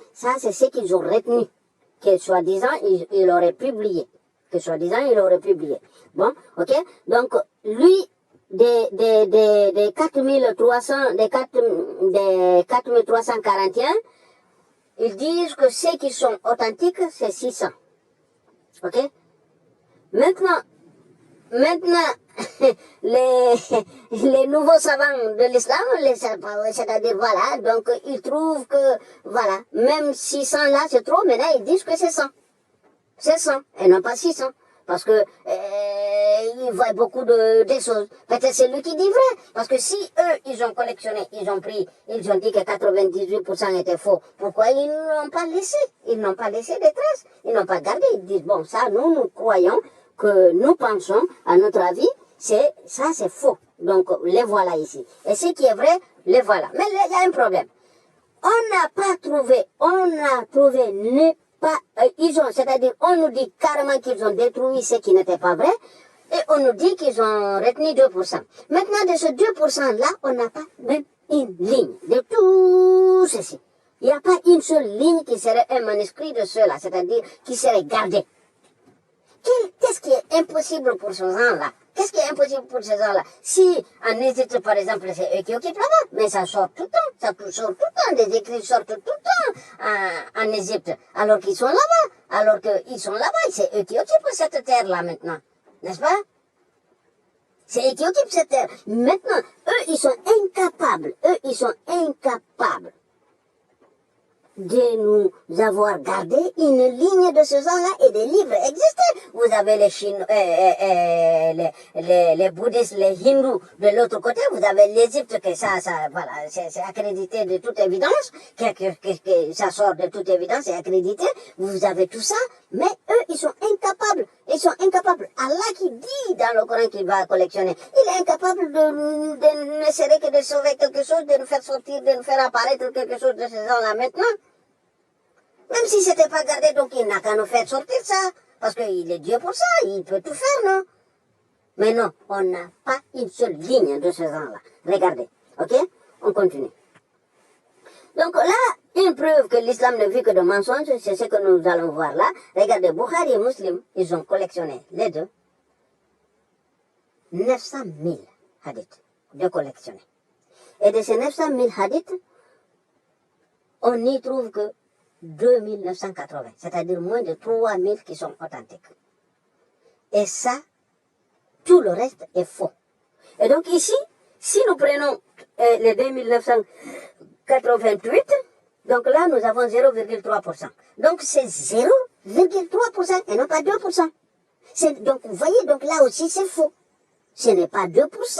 S1: ce qu'ils ont retenu. Que soi-disant, il aurait publié. Que soi-disant, il aurait publié. Bon, ok? Donc, lui, des 4341, ils disent que ceux qui sont authentiques, c'est 600. Ok? Maintenant, les nouveaux savants de l'islam, c'est-à-dire, voilà, donc ils trouvent que, voilà, même 600 là, c'est trop, mais là, ils disent que c'est 100. C'est 100, et non pas 600. Parce que, ils voient beaucoup de choses. Peut-être c'est lui qui dit vrai. Parce que si eux, ils ont collectionné, ils ont dit que 98% étaient faux, pourquoi ils n'ont pas laissé? Ils n'ont pas laissé des traces. Ils n'ont pas gardé. Ils disent, bon, ça, nous croyons que nous pensons, à notre avis, ça c'est faux. Donc, les voilà ici. Et ce qui est vrai, les voilà. Mais il y a un problème. On n'a trouvé c'est-à-dire, on nous dit carrément qu'ils ont détruit ce qui n'était pas vrai, et on nous dit qu'ils ont retenu 2%. Maintenant, de ce 2%-là, on n'a pas même une ligne de tout ceci. Il n'y a pas une seule ligne qui serait un manuscrit de cela, c'est-à-dire qui serait gardé. Qu'est-ce qui est impossible pour ces gens-là? Qu'est-ce qui est impossible pour ces gens-là? Si en Égypte, par exemple, c'est eux qui occupent là-bas, mais ça sort tout le temps, ça sort tout le temps, des écrits sortent tout le temps en Égypte, alors qu'ils sont là-bas, c'est eux qui occupent cette terre-là maintenant, n'est-ce pas? C'est eux qui occupent cette terre. Maintenant, eux, ils sont incapables de nous avoir gardé une ligne de ce genre-là, et des livres existent. Vous avez les Chinois, les bouddhistes, les hindous de l'autre côté, vous avez l'Égypte, que voilà, c'est accrédité de toute évidence, que ça sort de toute évidence, c'est accrédité. Vous avez tout ça, mais eux, ils sont incapables. Allah qui dit dans le Coran qu'il va collectionner, il est incapable de ne serait que de sauver quelque chose, de nous faire sortir, de nous faire apparaître quelque chose de ce genre-là maintenant. Même si c'était pas gardé, donc il n'a qu'à nous faire sortir ça. Parce qu'il est Dieu pour ça, il peut tout faire, non? Mais non, on n'a pas une seule ligne de ce genre-là. Regardez, ok? On continue. Donc là, une preuve que l'islam ne vit que de mensonges, c'est ce que nous allons voir là. Regardez, Bukhari et Muslim, ils ont collectionné, les deux, 900 000 hadiths de collectionnés. Et de ces 900 000 hadiths, on n'y trouve que 2980, c'est-à-dire moins de 3000 qui sont authentiques. Et ça, tout le reste est faux. Et donc ici, si nous prenons les 2988, donc là, nous avons 0,3%. Donc c'est 0,3% et non pas 2%. Donc vous voyez, donc là aussi c'est faux. Ce n'est pas 2%.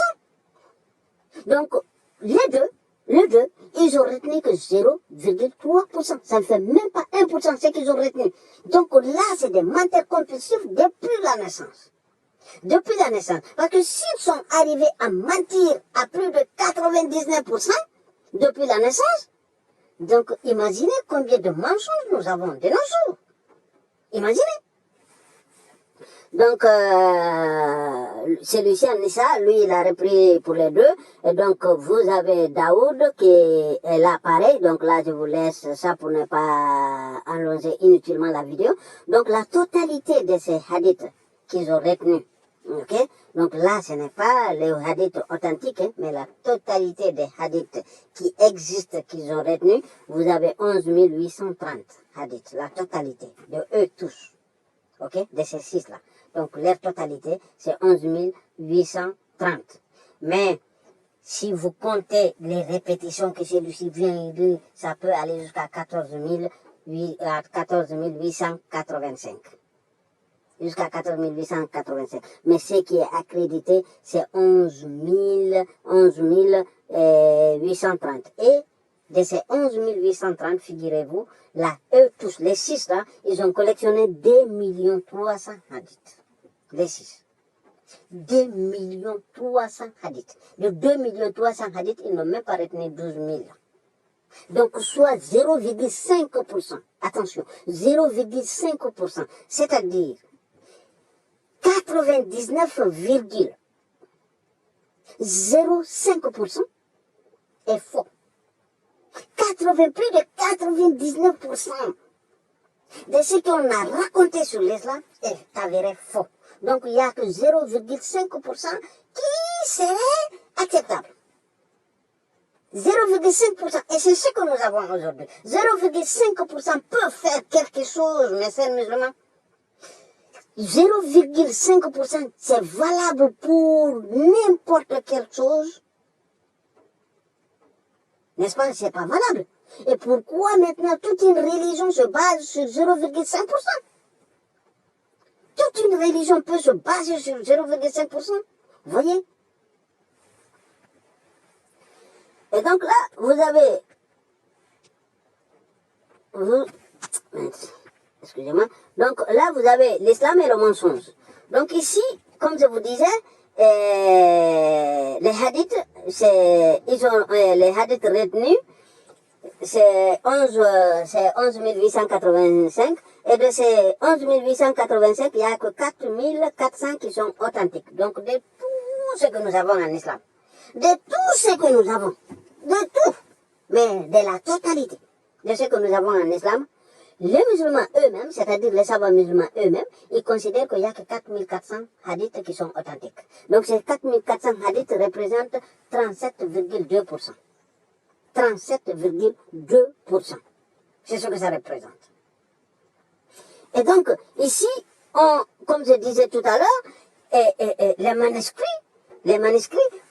S1: Donc les deux, ils ont retenu que 0,3%. Ça ne fait même pas 1% ce qu'ils ont retenu. Donc là, c'est des menteurs compulsifs depuis la naissance. Parce que s'ils sont arrivés à mentir à plus de 99% depuis la naissance, donc imaginez combien de mensonges nous avons de nos jours. Imaginez. Donc, celui-ci, Anissa, lui, il a repris pour les deux. Et donc, vous avez Daoud qui est là pareil. Donc là, je vous laisse ça pour ne pas allonger inutilement la vidéo. Donc, la totalité de ces hadiths qu'ils ont retenus, Ok? Donc là, ce n'est pas les hadiths authentiques, hein, mais la totalité des hadiths qui existent, qu'ils ont retenus, vous avez 11 830 hadiths, la totalité, de eux tous. Ok? De ces six-là. Donc leur totalité, c'est 11 830. Mais si vous comptez les répétitions que celui-ci vient dire, ça peut aller jusqu'à 14 885. Jusqu'à 14 885. Mais ce qui est accrédité, c'est 11 830. Et de ces 11 830, figurez-vous, là, eux tous, les six là, ils ont collectionné 2 300 000 hadiths. Les six. 2 300 000 hadiths. De 2 300 000 hadiths, ils n'ont même pas retenu 12 000. Donc, soit 0,5%. Attention, 0,5%. C'est-à-dire 99,05% est faux. Plus de 99% de ce qu'on a raconté sur l'islam est avéré faux. Donc il n'y a que 0,5% qui serait acceptable. 0,5%, et c'est ce que nous avons aujourd'hui. 0,5% peut faire quelque chose, mes frères musulmans. 0,5%, c'est valable pour n'importe quelle chose. N'est-ce pas? C'est pas valable. Et pourquoi maintenant toute une religion se base sur 0,5%? Toute une religion peut se baser sur 0,5%. Vous voyez? Et donc là, vous avez... Excusez-moi. Donc là, vous avez l'islam et le mensonge. Donc ici, comme je vous disais, les hadiths, les hadiths retenus, c'est 11 885. Et de ces 11 885, il n'y a que 4 400 qui sont authentiques. Donc de tout ce que nous avons en islam. De tout ce que nous avons. De tout. Mais de la totalité de ce que nous avons en islam, les musulmans eux-mêmes, c'est-à-dire les savants musulmans eux-mêmes, ils considèrent qu'il n'y a que 4400 hadiths qui sont authentiques. Donc ces 4400 hadiths représentent 37,2%. 37,2%. C'est ce que ça représente. Et donc, ici, comme je disais tout à l'heure, les manuscrits,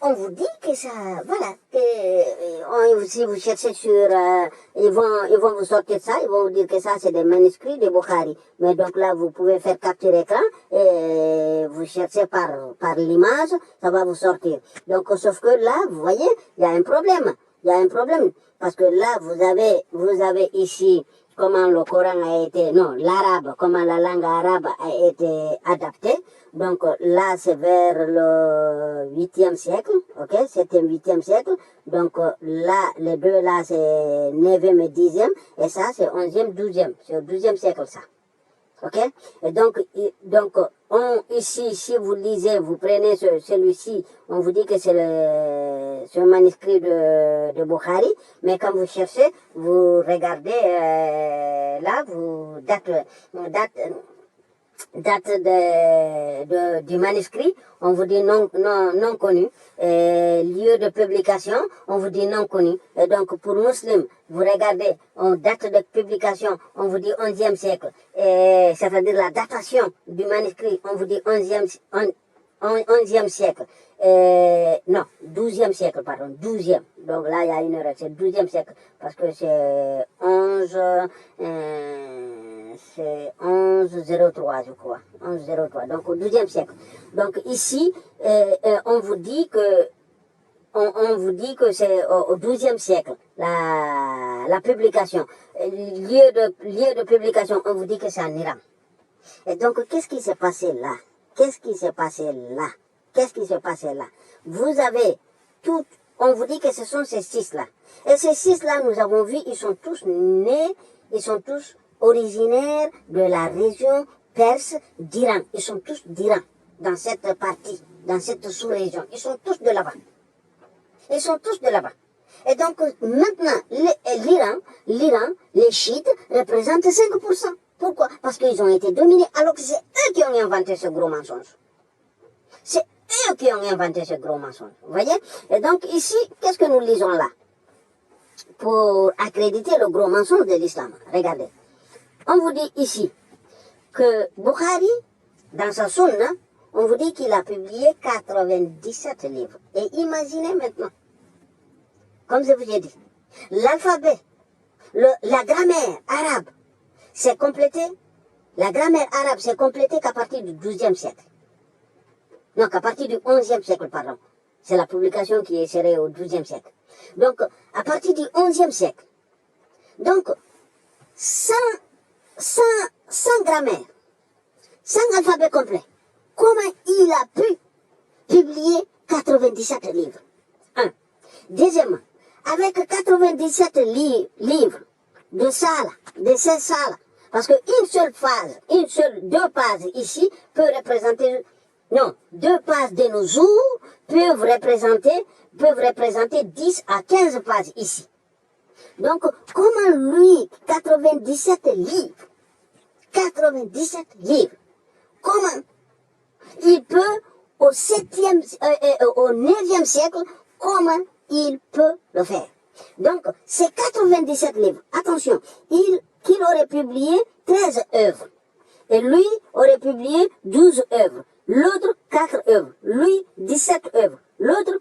S1: on vous dit que ça, voilà, si vous cherchez sur, ils vont vous sortir ça, ils vont vous dire que ça c'est des manuscrits de Bukhari. Mais donc là, vous pouvez faire capture écran et vous cherchez par l'image, ça va vous sortir. Donc, sauf que là, vous voyez, il y a un problème. Il y a un problème. Parce que là, vous avez ici comment le Coran a été, non, l'arabe, comment la langue arabe a été adaptée. Donc là, c'est vers le 8e siècle, ok, 7e, 8e siècle. Donc là, les deux là, c'est 9e et 10e, et ça, c'est 11e, 12e, c'est au 12e siècle, ça. Ok? Et donc ici, si vous lisez, vous prenez celui-ci, on vous dit que c'est un manuscrit de Bukhari, mais quand vous cherchez, vous regardez, là, vous date du manuscrit, on vous dit non connu. Lieu de publication, on vous dit non connu. Et donc, pour musulmans, vous regardez, on date de publication, on vous dit 11e siècle. C'est-à-dire la datation du manuscrit, on vous dit 11e siècle. Non, 12e siècle, pardon, 12e. Donc là, il y a une erreur, c'est 12e siècle. Parce que c'est 1103, je crois. 1103, donc au 12e siècle. Donc ici, on vous dit que c'est au 12e siècle, la publication. Lieu de publication, on vous dit que c'est en Iran. Et donc, qu'est-ce qui s'est passé là? Vous avez on vous dit que ce sont ces six-là. Et ces six-là, nous avons vu, ils sont tous nés, ils sont tous originaires de la région perse d'Iran. Ils sont tous d'Iran, dans cette partie, dans cette sous-région. Ils sont tous de là-bas. Et donc, maintenant, l'Iran, les chiites, représentent 5%. Pourquoi? Parce qu'ils ont été dominés, alors que c'est eux qui ont inventé ce gros mensonge. C'est eux qui ont inventé ce gros mensonge. Vous voyez? Et donc ici, qu'est-ce que nous lisons là? Pour accréditer le gros mensonge de l'islam. Regardez. On vous dit ici que Bukhari, dans sa sunna, on vous dit qu'il a publié 97 livres. Et imaginez maintenant, comme je vous ai dit, l'alphabet, la grammaire arabe s'est complétée. La grammaire arabe s'est complétée qu'à partir du XIIe siècle. Non, qu'à partir du XIe siècle, pardon. C'est la publication qui est serrée au XIIe siècle. Donc, à partir du XIe siècle. Donc, sans grammaire, sans alphabet complet, comment il a pu publier 97 livres? Un. Deuxièmement, avec 97 livres de salles, de ces salles, parce qu'une seule phase, deux pages ici peut représenter, non, deux pages de nos jours peuvent représenter 10 à 15 pages ici. Donc, comment lui, 97 livres, comment il peut, au 9e siècle, comment il peut le faire? Donc, ces 97 livres, attention, qu'il aurait publié 13 œuvres. Et lui aurait publié 12 œuvres. L'autre, 4 œuvres. Lui, 17 œuvres. L'autre,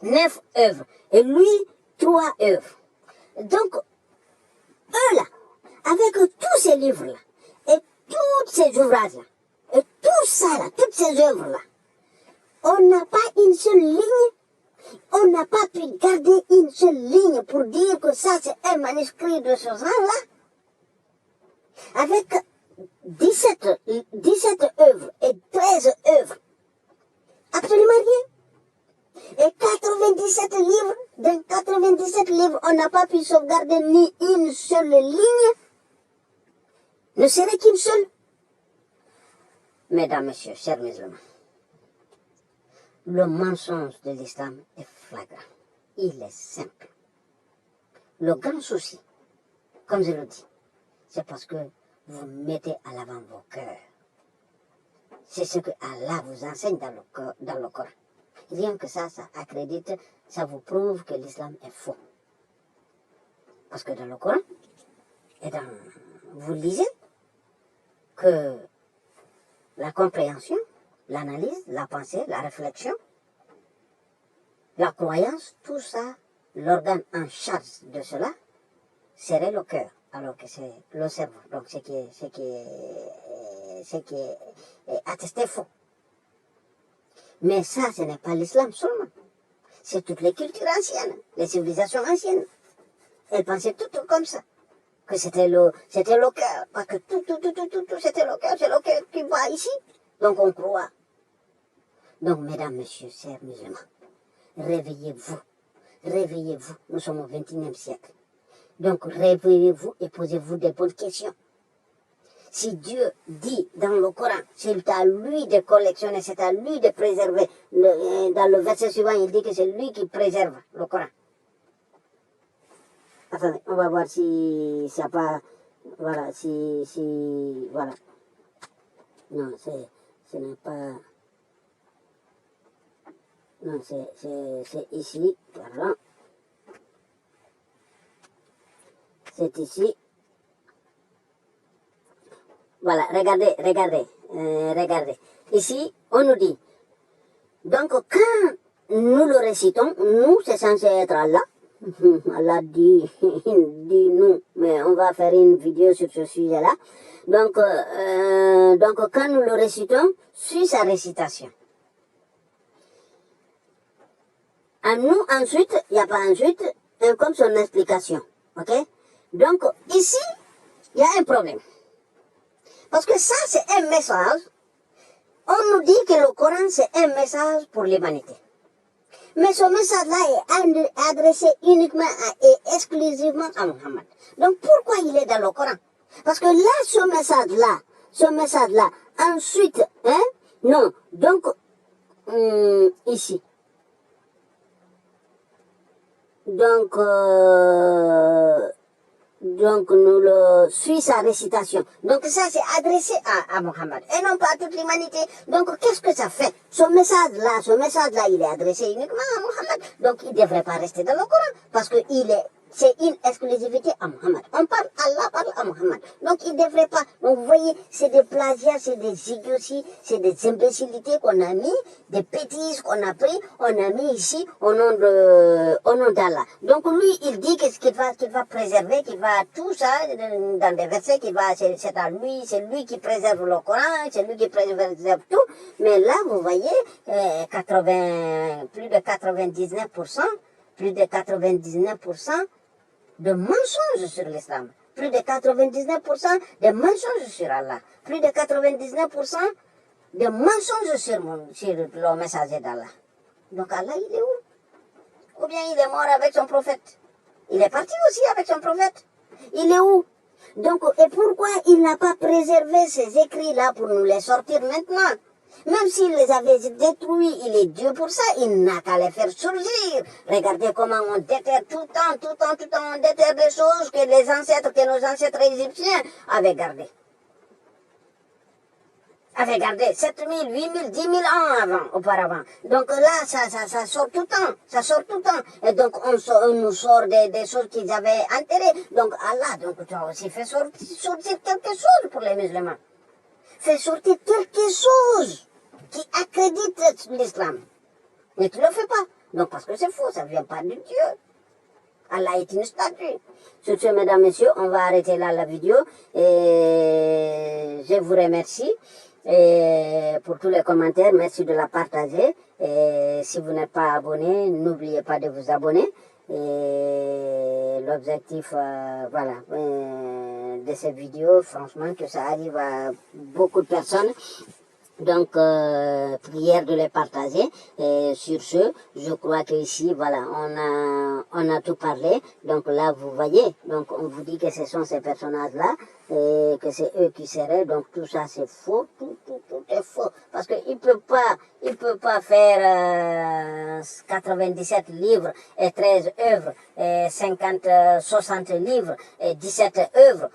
S1: 9 œuvres. Et lui, 3 œuvres. Donc, eux là, avec tous ces livres-là, et tous ces ouvrages-là, et tout ça là, toutes ces œuvres-là, on n'a pas une seule ligne, on n'a pas pu garder une seule ligne pour dire que ça c'est un manuscrit de ce genre-là. Avec 17 œuvres et 13 œuvres, absolument rien. Et 97 livres, dans 97 livres, on n'a pas pu sauvegarder ni une seule ligne, ne serait qu'une seule. Mesdames, Messieurs, chers musulmans, le mensonge de l'islam est flagrant. Il est simple. Le grand souci, comme je le dis, c'est parce que vous mettez à l'avant vos cœurs. C'est ce que Allah vous enseigne dans le Coran. Rien que ça accrédite, ça vous prouve que l'islam est faux. Parce que dans le Coran, vous lisez que la compréhension, l'analyse, la pensée, la réflexion, la croyance, tout ça, l'organe en charge de cela serait le cœur, alors que c'est le cerveau. Donc ce qui est attesté faux. Mais ça, ce n'est pas l'islam seulement. C'est toutes les cultures anciennes, les civilisations anciennes. Elles pensaient tout comme ça. Que c'était le cœur. Parce que tout, c'était le cœur. C'est le cœur qui va ici. Donc on croit. Donc, mesdames, messieurs, chers musulmans, réveillez-vous. Réveillez-vous. Nous sommes au XXIe siècle. Donc, réveillez-vous et posez-vous des bonnes questions. Si Dieu dit dans le Coran, c'est à lui de collectionner, c'est à lui de préserver. Dans le verset suivant, il dit que c'est lui qui préserve le Coran. Attendez, on va voir si ça pas... Voilà, voilà. Non, ce n'est pas... Non, c'est ici, pardon. C'est ici. Voilà, regardez. Ici, on nous dit, donc quand nous le récitons, nous, c'est censé être Allah. Allah dit nous, mais on va faire une vidéo sur ce sujet-là. Donc, quand nous le récitons, suit sa récitation. À nous, ensuite, il n'y a pas ensuite, comme son explication. Ok? Donc, ici, il y a un problème. Parce que ça, c'est un message. On nous dit que le Coran, c'est un message pour l'humanité. Mais ce message-là est adressé uniquement et exclusivement à Muhammad. Donc, pourquoi il est dans le Coran? Parce que là, ce message-là, ensuite, non, donc, ici. Donc, donc nous le suit sa récitation. Donc ça c'est adressé à Mohammed et non pas à toute l'humanité. Donc qu'est-ce que ça fait? Ce message-là, il est adressé uniquement à Mohammed. Donc il ne devrait pas rester dans le Coran parce que c'est une exclusivité à Mohammed. Allah parle à Mohammed. Donc il ne devrait pas. Donc vous voyez, c'est des plagiats, c'est des idioties, c'est des imbécilités qu'on a mis, des bêtises qu'on a pris, on a mis ici au nom d'Allah. Donc lui, il dit qu'il va préserver, qu'il va tout ça dans des versets, c'est à lui, c'est lui qui préserve le Coran, c'est lui qui préserve tout. Mais là, vous voyez, plus de 99%, plus de 99% de mensonges sur l'islam, plus de 99% de mensonges sur Allah, plus de 99% de mensonges sur le messager d'Allah. Donc Allah, il est où? Ou bien il est mort avec son prophète? Il est parti aussi avec son prophète. Il est où? Donc, et pourquoi il n'a pas préservé ces écrits-là pour nous les sortir maintenant? Même s'il les avait détruits, il est Dieu pour ça, il n'a qu'à les faire surgir. Regardez comment on déterre tout le temps, on déterre des choses que nos ancêtres égyptiens avaient gardées. 7 000, 8 000, 10 000 ans auparavant. Donc là, ça sort tout le temps, Et donc on nous sort des choses qu'ils avaient enterrées. Donc Allah, donc tu as aussi fait sortir quelque chose pour les musulmans. Fait sortir quelque chose qui accrédite l'islam. Mais tu ne le fais pas. Donc parce que c'est faux, ça ne vient pas de Dieu. Allah est une statue. Sur ce, mesdames, messieurs, on va arrêter là la vidéo. Et je vous remercie pour tous les commentaires. Merci de la partager. Et si vous n'êtes pas abonné, n'oubliez pas de vous abonner. Et l'objectif, de cette vidéo, franchement, que ça arrive à beaucoup de personnes. Donc, prière de les partager. Et sur ce, je crois qu'ici, voilà, on a tout parlé. Donc là, vous voyez, donc on vous dit que ce sont ces personnages-là, et que c'est eux qui seraient. Donc tout ça, c'est faux. Tout est faux. Parce qu'il peut pas faire 97 livres et 13 œuvres, et 60 livres et 17 œuvres.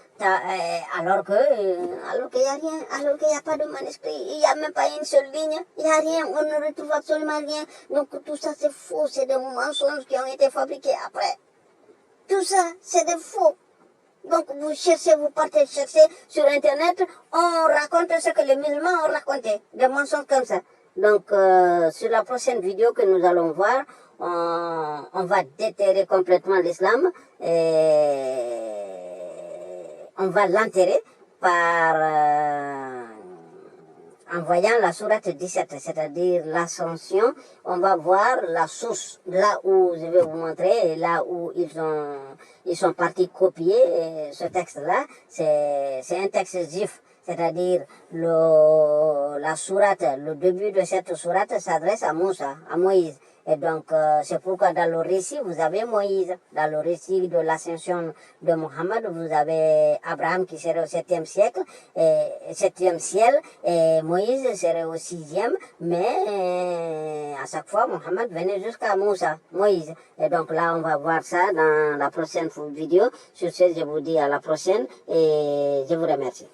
S1: Alors qu'il n'y a rien, alors qu'il n'y a pas de manuscrit, il n'y a même pas une seule ligne, il n'y a rien, on ne retrouve absolument rien. Donc tout ça c'est faux, c'est des mensonges qui ont été fabriqués après. Tout ça c'est des faux. Donc vous partez chercher sur internet, on raconte ce que les musulmans ont raconté, des mensonges comme ça. Donc sur la prochaine vidéo que nous allons voir, on va déterrer complètement l'islam et on va l'enterrer en voyant la sourate 17, c'est-à-dire l'ascension. On va voir la source, là où je vais vous montrer, et là où ils sont partis copier ce texte-là. C'est un texte juif, c'est-à-dire la sourate, le début de cette sourate s'adresse à Moussa, à Moïse. Et donc, c'est pourquoi dans le récit, vous avez Moïse. Dans le récit de l'ascension de Mohammed, vous avez Abraham qui serait au 7e siècle, et 7e ciel, et Moïse serait au 6e, mais à chaque fois, Mohammed venait jusqu'à Moussa, Moïse. Et donc là, on va voir ça dans la prochaine vidéo. Sur ce, je vous dis à la prochaine, et je vous remercie.